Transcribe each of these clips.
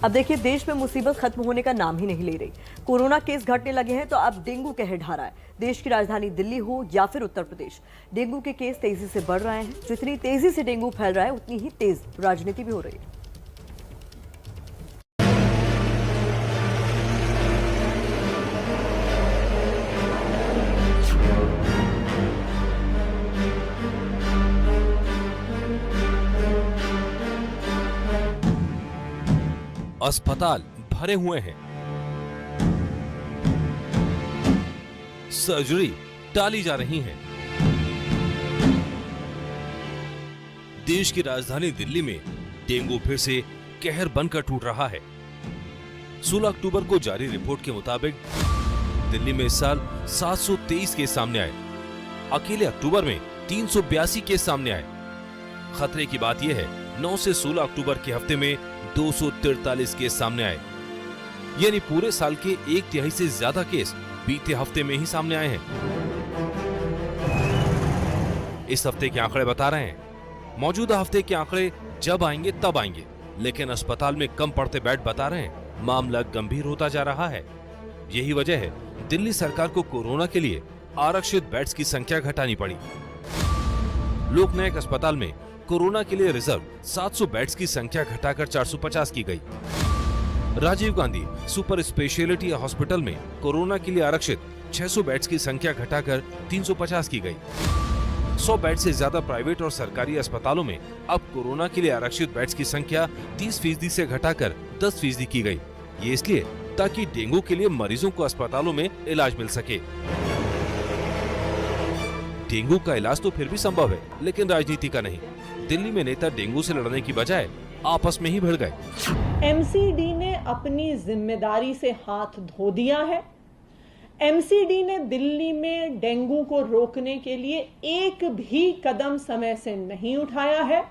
अब देखिए, देश में मुसीबत खत्म होने का नाम ही नहीं ले रही। कोरोना केस घटने लगे हैं तो अब डेंगू कहर ढा रहा है। देश की राजधानी दिल्ली हो या फिर उत्तर प्रदेश, डेंगू के केस तेजी से बढ़ रहे हैं। जितनी तेजी से डेंगू फैल रहा है उतनी ही तेज राजनीति भी हो रही है। अस्पताल भरे हुए हैं, सर्जरी टाली जा रही है। देश की राजधानी दिल्ली में डेंगू फिर से कहर बनकर टूट रहा है। 16 अक्टूबर को जारी रिपोर्ट के मुताबिक दिल्ली में इस साल 723 केस सामने आए। अकेले अक्टूबर में 382 केस सामने आए। खतरे की बात यह है, 9 से 16 अक्टूबर के हफ्ते में 243 केस सामने आए, यानी पूरे साल के 1/3 से ज्यादा केस बीते हफ्ते में ही सामने आए हैं। इस हफ्ते के आंकड़े बता रहे हैं, मौजूदा हफ्ते के आंकड़े जब आएंगे तब आएंगे, लेकिन अस्पताल में कम पड़ते बेड बता रहे हैं मामला गंभीर होता जा रहा है। यही वजह है दिल्ली सरकार को कोरोना के लिए आरक्षित बेड्स की संख्या घटानी पड़ी। लोकनायक अस्पताल में कोरोना के लिए रिजर्व 700 बेड्स की संख्या घटाकर 450 की गई। Rajiv Gandhi super speciality hospital में कोरोना के लिए आरक्षित 600 बेड्स की संख्या घटाकर 350 की गई। 100 बेड से ज्यादा प्राइवेट और सरकारी अस्पतालों में अब कोरोना के लिए आरक्षित बेड्स की संख्या 30% से घटाकर 10% की गई। ये इसलिए ताकि डेंगू के लिए मरीजों को अस्पतालों में इलाज मिल सके। डेंगू का इलाज तो फिर भी संभव है, लेकिन राजनीति का नहीं। दिल्ली में नेता डेंगू से लड़ने की बजाय आपस में ही भिड़ गए। एमसीडी ने अपनी जिम्मेदारी से हाथ धो दिया है। एमसीडी ने दिल्ली में डेंगू को रोकने के लिए एक भी कदम समय से नहीं उठाया है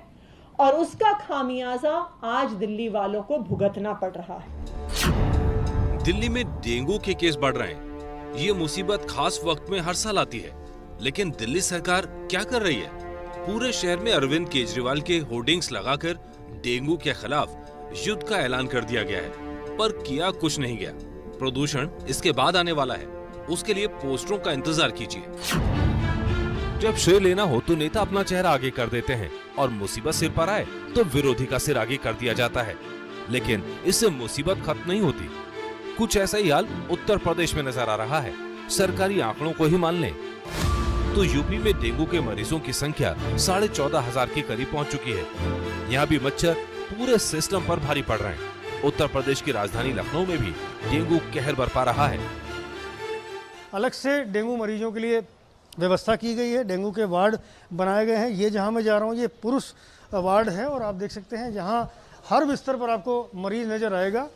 और उसका खामियाजा आज दिल्ली वालों को भुगतना पड़ रहा है। दिल्ली में डेंगू के केस बढ़ रहे हैं। ये मुसीबत खास वक्त में हर साल आती है, लेकिन दिल्ली सरकार क्या कर रही है? पूरे शहर में अरविंद केजरीवाल के होर्डिंग्स लगाकर डेंगू के खिलाफ युद्ध का ऐलान कर दिया गया है, पर किया कुछ नहीं गया। प्रदूषण इसके बाद आने वाला है, उसके लिए पोस्टरों का इंतजार कीजिए। जब श्रेय लेना हो तो नेता अपना चेहरा आगे कर देते हैं और मुसीबत सिर पर आए तो विरोधी का सिर आगे कर दिया जाता है, लेकिन इससे मुसीबत खत्म नहीं होती। कुछ ऐसा ही हाल उत्तर प्रदेश में नजर आ रहा है। सरकारी आंकड़ों को ही मान लें तो यूपी में डेंगू के मरीजों की संख्या 14,500 के करीब पहुंच चुकी है। यहाँ भी मच्छर पूरे सिस्टम पर भारी पड़ रहे हैं। उत्तर प्रदेश की राजधानी लखनऊ में भी डेंगू कहर बरपा रहा है। अलग से डेंगू मरीजों के लिए व्यवस्था की गई है। डेंगू के वार्ड बनाए गए हैं। ये जहाँ मैं जा रहा हूँ ये पुरुष वार्ड है और आप देख सकते हैं यहाँ हर बिस्तर पर आपको मरीज नज़र आएगा।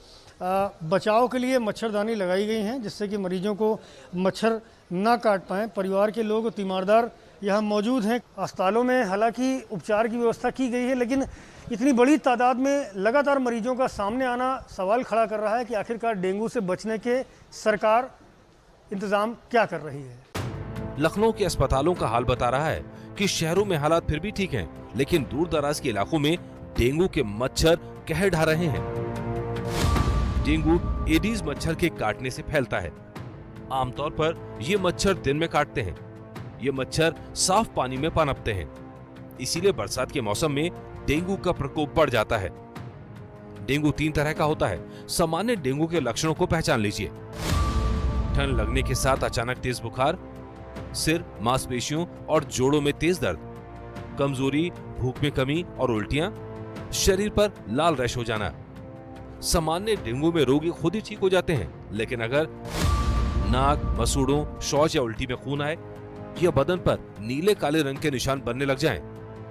बचाव के लिए मच्छरदानी लगाई गई हैं जिससे कि मरीजों को मच्छर ना काट पाएँ। परिवार के लोग तीमारदार यहाँ मौजूद हैं। अस्पतालों में हालांकि उपचार की व्यवस्था की गई है, लेकिन इतनी बड़ी तादाद में लगातार मरीजों का सामने आना सवाल खड़ा कर रहा है कि आखिरकार डेंगू से बचने के सरकार इंतजाम क्या कर रही है। लखनऊ के अस्पतालों का हाल बता रहा है कि शहरों में हालात फिर भी ठीक हैं, लेकिन दूर दराज के इलाकों में डेंगू के मच्छर कहर ढा रहे हैं। डेंगू एडीज मच्छर के काटने से फैलता है। आमतौर पर ये मच्छर दिन में काटते हैं। ये मच्छर साफ पानी में पनपते हैं, इसीलिए बरसात के मौसम में डेंगू का प्रकोप बढ़ जाता है। डेंगू 3 तरह का होता है। सामान्य डेंगू के लक्षणों को पहचान लीजिए। ठंड लगने के साथ अचानक तेज बुखार, सिर, मांसपेशियों और जोड़ों में तेज दर्द, कमजोरी, भूख में कमी और उल्टियां, शरीर पर लाल रैश हो जाना। सामान्य डेंगू में रोगी खुद ही ठीक हो जाते हैं, लेकिन अगर नाक, मसूड़ों, शौच या उल्टी में खून आए या बदन पर नीले काले रंग के निशान बनने लग जाएं,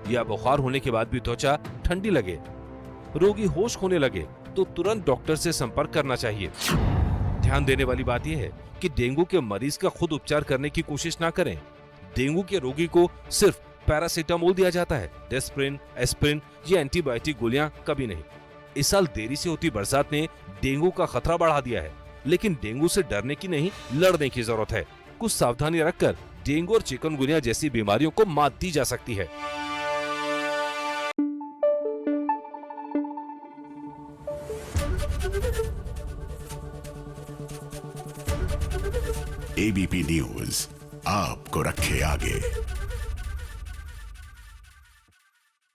या बुखार होने के बाद भी त्वचा ठंडी लगे, रोगी होश खोने लगे तो तुरंत डॉक्टर से संपर्क करना चाहिए। ध्यान देने वाली बात यह है कि डेंगू के मरीज का खुद उपचार करने की कोशिश ना करें। डेंगू के रोगी को सिर्फ पैरासीटामोल दिया जाता है। डेस्प्रिन, एस्प्रिन या एंटीबायोटिक गोलियां कभी नहीं। इस साल देरी से होती बरसात ने डेंगू का खतरा बढ़ा दिया है, लेकिन डेंगू से डरने की नहीं, लड़ने की जरूरत है। कुछ सावधानी रखकर डेंगू और चिकनगुनिया जैसी बीमारियों को मात दी जा सकती है। एबीपी न्यूज आपको रखे आगे।